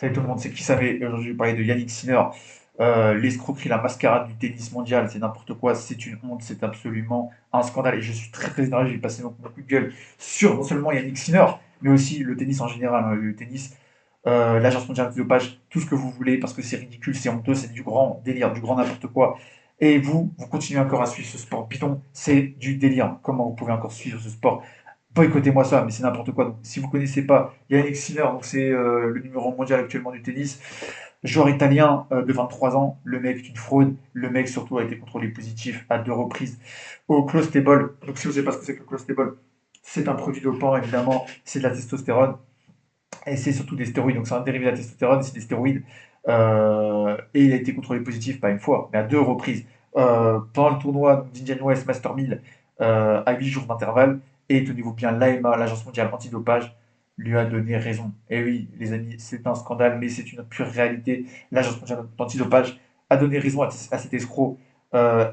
Salut tout le monde, c'est qui savait? Aujourd'hui, je vais parler de Yannick Sinner. L'escroquerie, la mascarade du tennis mondial, c'est n'importe quoi, c'est une honte, c'est absolument un scandale. Et je suis très très énervé, j'ai passé donc mon coup de gueule sur non seulement Yannick Sinner, mais aussi le tennis en général. Hein. Le tennis, l'Agence mondiale antidopage, tout ce que vous voulez, parce que c'est ridicule, c'est honteux, c'est du grand délire, du grand n'importe quoi. Et vous continuez encore à suivre ce sport bidon, c'est du délire. Comment vous pouvez encore suivre ce sport? Boycottez-moi ça, mais c'est n'importe quoi. Donc, si vous ne connaissez pas Yannick Sinner, donc c'est le numéro mondial actuellement du tennis, joueur italien de 23 ans, le mec est une fraude, le mec surtout a été contrôlé positif à 2 reprises au clostebol. Donc si vous ne savez pas ce que c'est que le clostebol, c'est un produit dopant évidemment, c'est de la testostérone et c'est surtout des stéroïdes. Donc c'est un dérivé de la testostérone, c'est des stéroïdes. Et il a été contrôlé positif pas une fois, mais à 2 reprises. Pendant le tournoi d'Indian Wells Master 1000 à 8 jours d'intervalle. Et tenez-vous bien, l'AMA, l'Agence mondiale antidopage, lui a donné raison. Et oui, les amis, c'est un scandale, mais c'est une pure réalité. L'Agence mondiale antidopage a donné raison à cet escroc.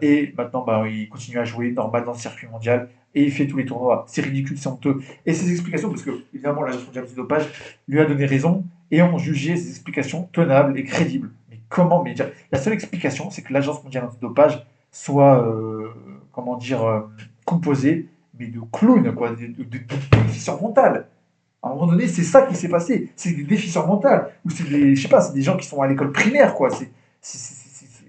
Et maintenant, bah, il continue à jouer normal dans le circuit mondial. Et il fait tous les tournois. C'est ridicule, c'est honteux. Et ses explications, parce que évidemment, l'Agence mondiale antidopage lui a donné raison et ont jugé ses explications tenables et crédibles. Mais comment mais dire, la seule explication, c'est que l'Agence mondiale antidopage soit, comment dire, composée mais de clowns, quoi, de déficients mentaux. À un moment donné, c'est ça qui s'est passé. C'est des déficients mentaux. Ou c'est des, je sais pas, c'est des gens qui sont à l'école primaire, quoi.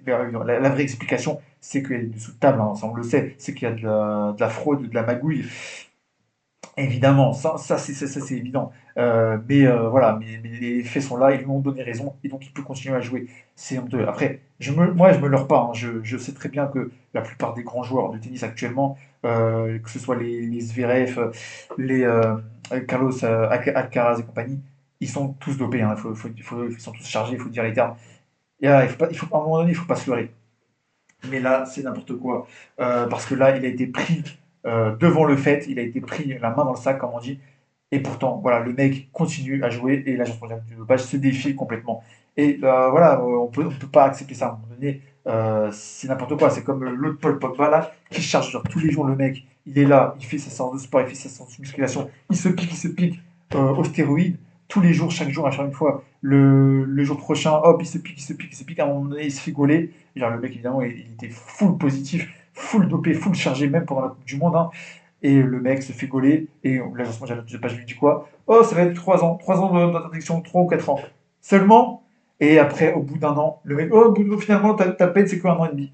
La vraie explication, c'est qu'il y a des dessous de table, hein, ça on le sait. C'est qu'il y a de la fraude, de la magouille. Évidemment, c'est évident. Voilà, mais les faits sont là, ils lui ont donné raison, et donc il peut continuer à jouer. C'est honteux. Après, moi, je me leurre pas. Hein. Je sais très bien que la plupart des grands joueurs de tennis actuellement, que ce soit les Zverev, les Carlos Alcaraz et compagnie, ils sont tous dopés. Hein. Ils sont tous chargés, il faut dire les termes. À un moment donné, il ne faut pas se leurrer. Mais là, c'est n'importe quoi. Parce que là, il a été pris devant le fait, il a été pris la main dans le sac, comme on dit. Et pourtant, voilà, le mec continue à jouer et l'agence mondiale du dopage se défile complètement. Et voilà, on peut pas accepter ça à un moment donné. C'est n'importe quoi. C'est comme l'autre Paul Pogba là, qui charge genre, tous les jours le mec. Il est là, il fait sa séance de sport, il fait sa séance de musculation, il se pique aux stéroïdes tous les jours, chaque jour, à chaque fois. Le jour prochain, hop, il se pique, il se pique, il se pique. À un moment donné, il se fait gauler. Genre, le mec, évidemment, il était full positif, full dopé, full chargé, même pendant la Coupe du Monde. Hein. Et le mec se fait gauler. Et l'agence mondiale de dopage lui dit quoi? Oh, ça va être 3 ans d'interdiction, 3 ou 4 ans. Seulement. Et après, au bout d'1 an, le mec, oh, finalement, ta peine, c'est que 1 an et demi.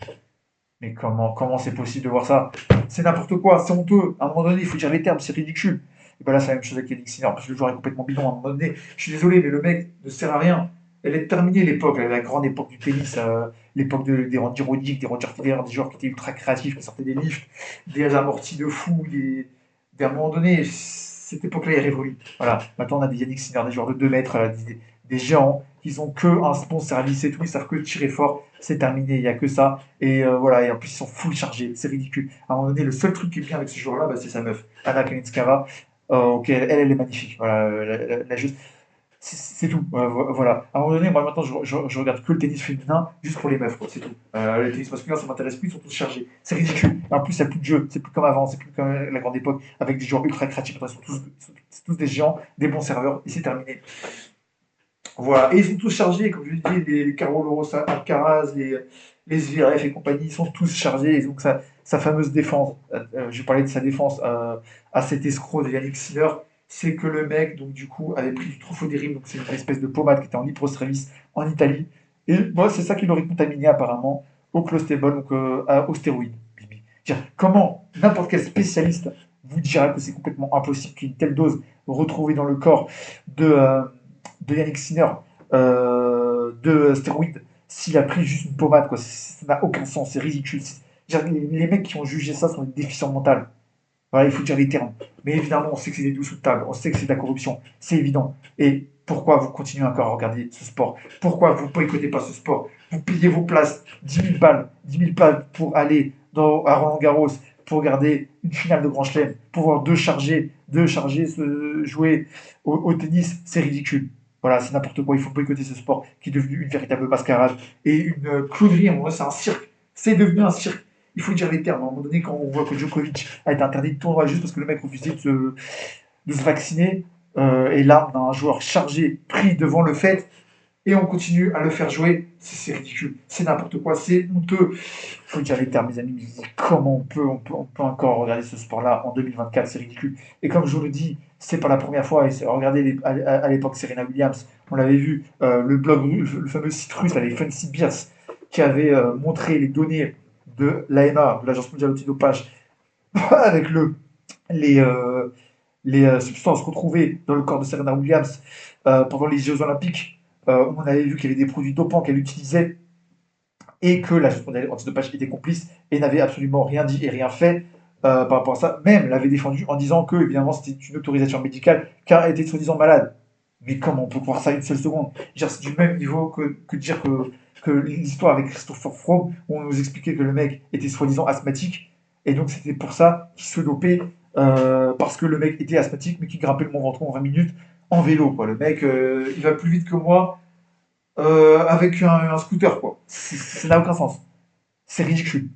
Mais comment c'est possible de voir ça? C'est n'importe quoi, c'est honteux. À un moment donné, il faut dire les termes, c'est ridicule. Et ben là, c'est la même chose avec Yannick Sinner, parce que le joueur est complètement bidon. À un moment donné, je suis désolé, mais le mec ne sert à rien. Elle est terminée l'époque, la grande époque du tennis, l'époque des Randy Roddick, des Roger Federer, des joueurs qui étaient ultra créatifs, qui sortaient des lifts, des amortis de fou, à un moment donné, cette époque-là est révolue. Voilà, maintenant on a des Yannick Sinner, des joueurs de 2 mètres, des géants, qui ont que un bon service et tout, ils savent que tirer fort, c'est terminé, il n'y a que ça. Et voilà, et en plus ils sont full chargés, c'est ridicule. À un moment donné, le seul truc qui est bien avec ce joueur-là, bah, c'est sa meuf, Anna Kalinskava. Ok, elle est magnifique. Voilà, juste, c'est tout. Voilà. À un moment donné, moi maintenant, je regarde que le tennis féminin juste pour les meufs, quoi. C'est tout. Le tennis masculin, ça m'intéresse plus, ils sont tous chargés. C'est ridicule. Et en plus, il n'y a plus de jeu. C'est plus comme avant, c'est plus comme la grande époque avec des joueurs ultra créatifs. Ils sont c'est tous des géants, des bons serveurs, et c'est terminé. Voilà, et ils sont tous chargés, comme je l'ai dit, les Carlos Alcaraz, les Zverev et compagnie, ils sont tous chargés. Et donc sa fameuse défense, je parlais de sa défense à cet escroc de Yannick Sinner, c'est que le mec, donc du coup, avait pris du Trophodérim, donc c'est une espèce de pommade qui était en libre-service en Italie. Et moi, c'est ça qui l'aurait contaminé apparemment au clostebol, donc aux stéroïdes. Comment n'importe quel spécialiste vous dira que c'est complètement impossible qu'une telle dose retrouvée dans le corps de, euh, de Yannick Sinner de stéroïdes s'il a pris juste une pommade, quoi. Ça n'a aucun sens, c'est ridicule. Les mecs qui ont jugé ça sont des déficients mentaux. Voilà, il faut dire les termes. Mais évidemment, on sait que c'est des dessous de table, on sait que c'est de la corruption, c'est évident. Et pourquoi vous continuez encore à regarder ce sport? Pourquoi vous boycottez pas ce sport? Vous payez vos places, 10 000 balles pour aller à Roland Garros, pour regarder une finale de Grand Chelem, pour voir deux chargés jouer au tennis, c'est ridicule. Voilà, c'est n'importe quoi, il faut boycotter ce sport qui est devenu une véritable mascarade et une clownerie. À un moment, c'est un cirque, c'est devenu un cirque. Il faut dire les termes. À un moment donné, quand on voit que Djokovic a été interdit de tournoi juste parce que le mec refusait de se vacciner, et là, on a un joueur chargé, pris devant le fait. et on continue à le faire jouer. C'est ridicule, c'est n'importe quoi, c'est honteux. Il faut dire les termes, mes amis. Mais comment on peut encore regarder ce sport-là en 2024? C'est ridicule. Et comme je vous le dis, c'est pas la première fois. Regardez à l'époque Serena Williams, on l'avait vu, le blog, le fameux site russe, là, les Fancy Beers, qui avait montré les données de l'AMA, de l'Agence mondiale antidopage, avec les, euh, les substances retrouvées dans le corps de Serena Williams pendant les Jeux Olympiques. On avait vu qu'il y avait des produits dopants qu'elle utilisait et que la mondiale antidopage était complice et n'avait absolument rien dit et rien fait par rapport à ça. Même l'avait défendu en disant que, évidemment, c'était une autorisation médicale car elle était soi-disant malade. Mais comment on peut croire ça une seule seconde? C'est du même niveau que dire que l'histoire avec Christopher Froome, où on nous expliquait que le mec était soi-disant asthmatique, et donc c'était pour ça qu'il se dopait, parce que le mec était asthmatique, mais qu'il grimpait le Mont Ventoux en 20 minutes en vélo. Quoi. Le mec, il va plus vite que moi, avec un scooter, quoi. Ça n'a aucun sens. C'est ridicule.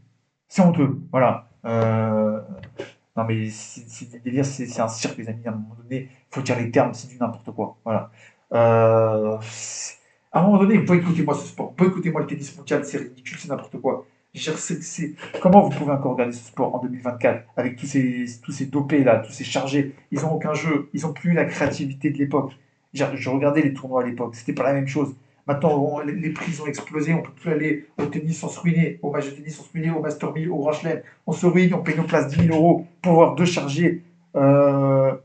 C'est honteux. Voilà. Non, mais c'est des délires, c'est un cirque, les amis. À un moment donné, il faut dire les termes, c'est du n'importe quoi. Voilà. À un moment donné, boycottez-moi ce sport. Boycottez-moi le tennis mondial, c'est ridicule, c'est n'importe quoi. Comment vous pouvez encore regarder ce sport en 2024 avec tous ces dopés là, tous ces chargés? Ils n'ont aucun jeu, ils n'ont plus la créativité de l'époque. Je regardais les tournois à l'époque, c'était pas la même chose. Maintenant, les prix ont explosé, on peut plus aller au tennis sans se ruiner, au match de tennis sans se ruiner, au Master 1000, au Grand Chelem. On se ruine, on paye nos places 10 000 € pour voir deux chargés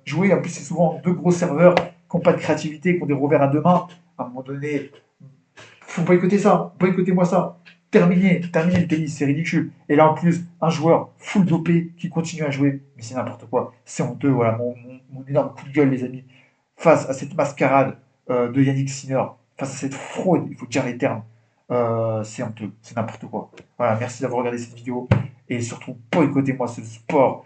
jouer. En plus, c'est souvent deux gros serveurs qui n'ont pas de créativité, qui ont des revers à deux mains. À un moment donné, faut boycotter ça, boycottez-moi ça. Terminez le tennis, c'est ridicule. Et là, en plus, un joueur full dopé qui continue à jouer, mais c'est n'importe quoi. C'est honteux, voilà, mon énorme coup de gueule, les amis. Face à cette mascarade de Yannick Sinner, face à cette fraude, il faut dire les termes, c'est honteux, c'est n'importe quoi. Voilà, merci d'avoir regardé cette vidéo et surtout boycottez-moi ce sport